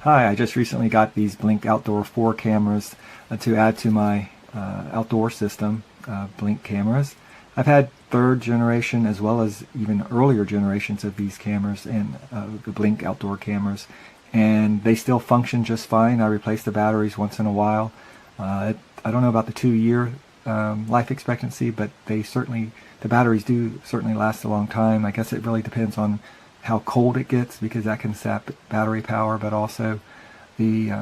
Hi, I just recently got these Blink Outdoor 4 cameras to add to my outdoor system, Blink cameras. I've had third generation as well as even earlier generations of these cameras and the Blink Outdoor cameras, and they still function just fine. I replace the batteries once in a while. I don't know about the 2-year life expectancy, but the batteries do certainly last a long time. I guess it really depends on how cold it gets, because that can sap battery power, but also the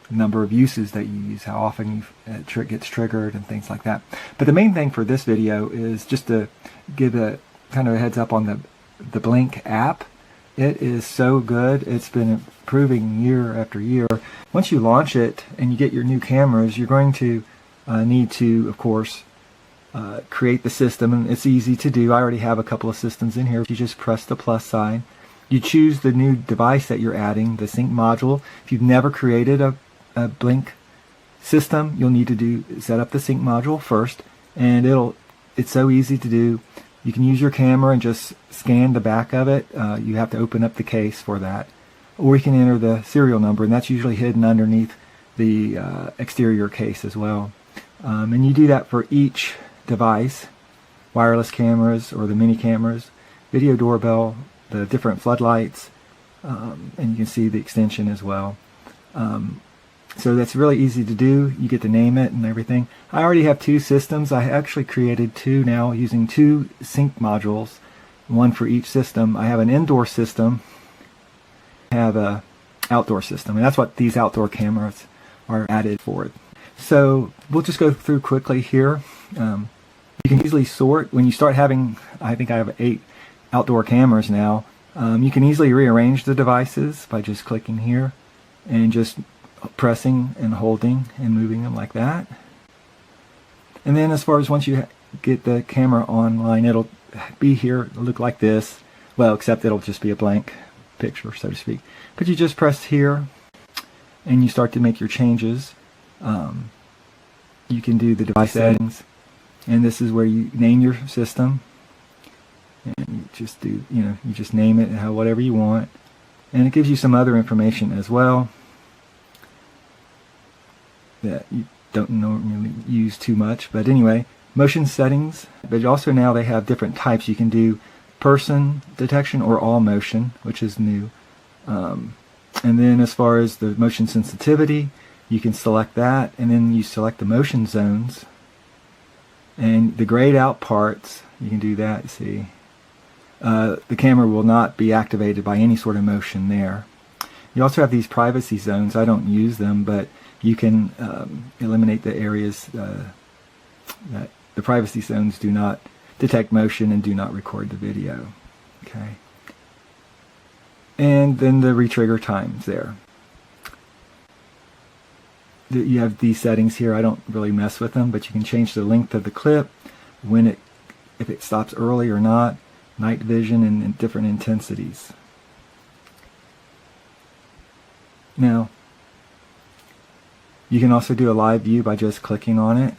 number of uses that you use, how often it gets triggered and things like that. But the main thing for this video is just to give a kind of a heads up on the Blink app. It is so good. It's been improving year after year. Once you launch it and you get your new cameras, you're going to need to, of course, create the system, and it's easy to do. I already have a couple of systems in here. You just press the plus sign. You choose the new device that you're adding, the sync module. If you've never created a Blink system, you'll need to set up the sync module first, and it's so easy to do. You can use your camera and just scan the back of it. You have to open up the case for that, or you can enter the serial number, and that's usually hidden underneath the exterior case as well. And you do that for each device: wireless cameras or the mini cameras, video doorbell, the different floodlights, and you can see the extension as well. So that's really easy to do. You get to name it and everything. I already have 2 systems. I actually created 2 now using 2 sync modules, one for each system. I have an indoor system, I have a outdoor system, and that's what these outdoor cameras are added for. So we'll just go through quickly here. You can easily sort when you start having, I think I have 8 outdoor cameras now. You can easily rearrange the devices by just clicking here and just pressing and holding and moving them like that. And then as far as once you get the camera online, it'll be here, it'll look like this. Well, except it'll just be a blank picture, so to speak. But you just press here and you start to make your changes. You can do the device settings, and this is where you name your system, and you just do, you just name it whatever you want, and it gives you some other information as well that you don't normally use too much. But anyway, motion settings, but also now they have different types. You can do person detection or all motion, which is new. And then as far as the motion sensitivity, you can select that, and then you select the motion zones and the grayed out parts. You can do that. See, the camera will not be activated by any sort of motion there. You also have these privacy zones. I don't use them, but you can eliminate the areas that the privacy zones do not detect motion and do not record the video. Okay. And then the retrigger times there. You have these settings here. I don't really mess with them, but you can change the length of the clip, if it stops early or not, night vision, and different intensities. Now, you can also do a live view by just clicking on it.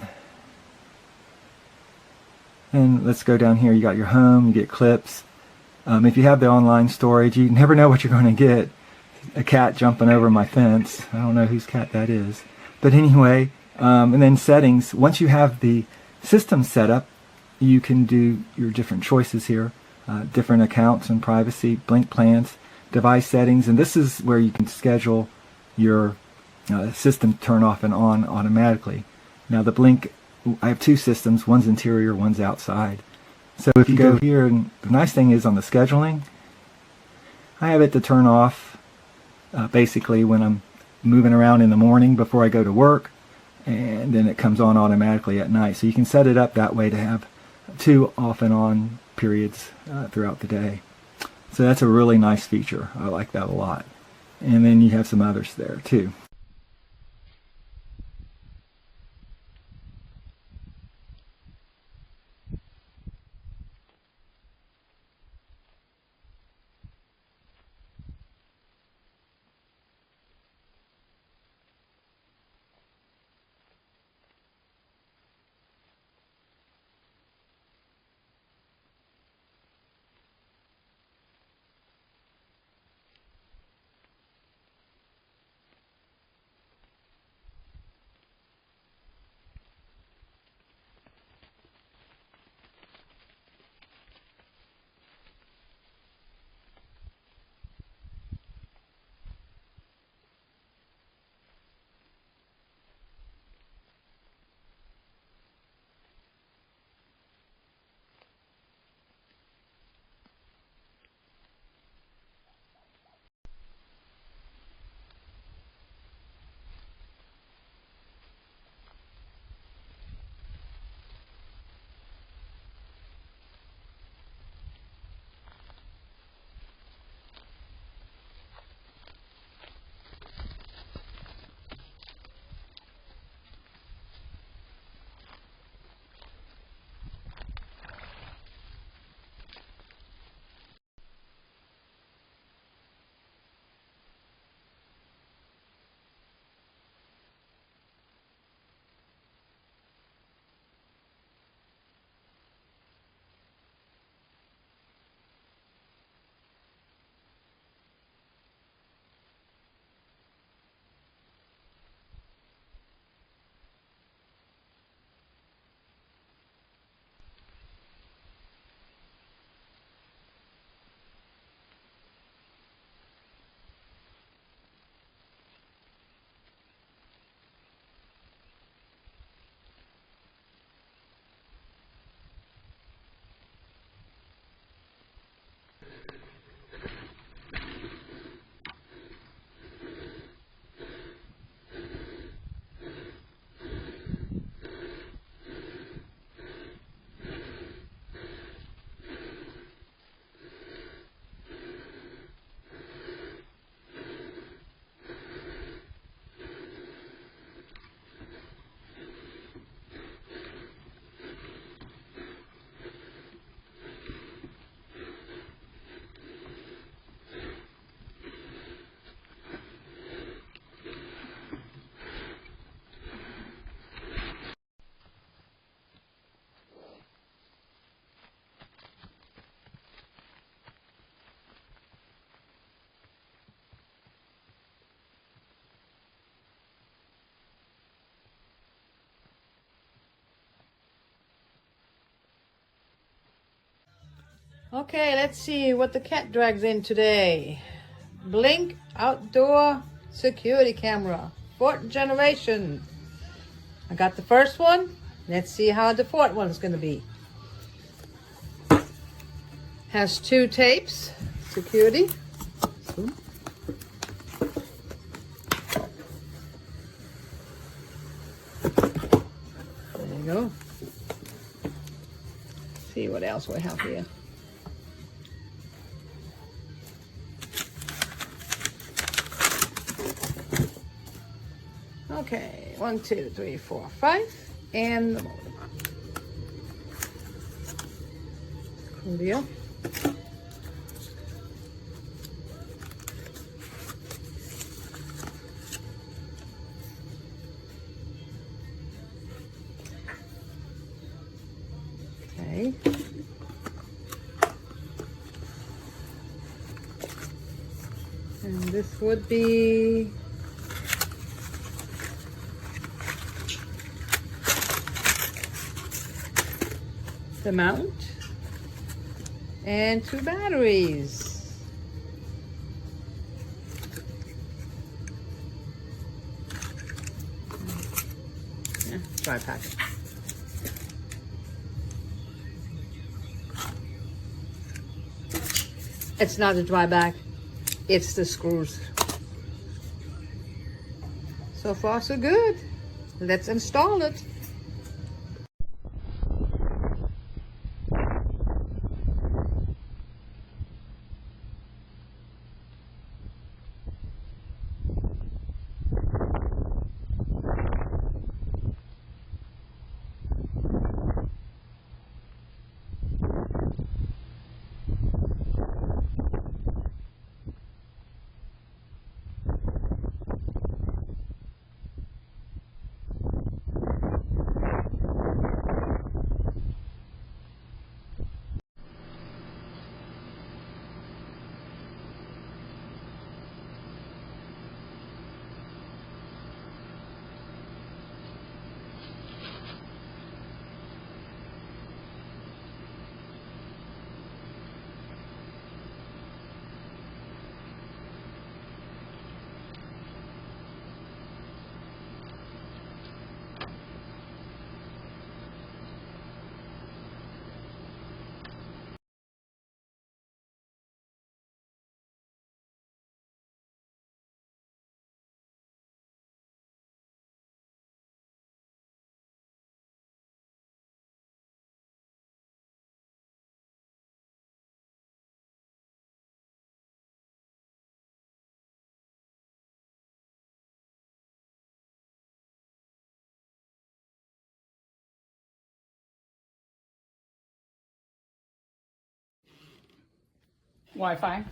And let's go down here. You got your home, you get clips. If you have the online storage, you never know what you're going to get. A cat jumping over my fence. I don't know whose cat that is. But anyway, and then settings. Once you have the system set up, you can do your different choices here. Different accounts and privacy, Blink plans, device settings, and this is where you can schedule your system turn off and on automatically. Now the Blink, I have 2 systems, one's interior, one's outside. So if you go here, and the nice thing is on the scheduling, I have it to turn off basically when I'm moving around in the morning before I go to work, and then it comes on automatically at night. So you can set it up that way to have 2 off and on periods throughout the day. So that's a really nice feature. I like that a lot. And then you have some others there too. Okay, let's see what the cat drags in today. Blink outdoor security camera, 4th generation. I got the first one. Let's see how the 4th one's gonna be. Has 2 tapes, security. There you go. See what else we have here. Okay, 1, 2, 3, 4, 5, and the motor. Cool deal. Okay. And this would be the mount and 2 batteries. Yeah, dry pack. It's not a dry back, it's the screws. So far so good. Let's install it. Wi-Fi.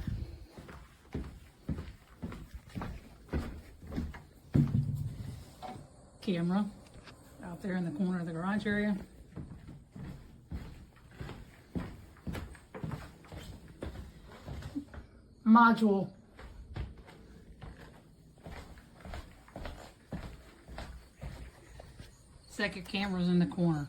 Camera out there in the corner of the garage area. Module. Second camera's in the corner.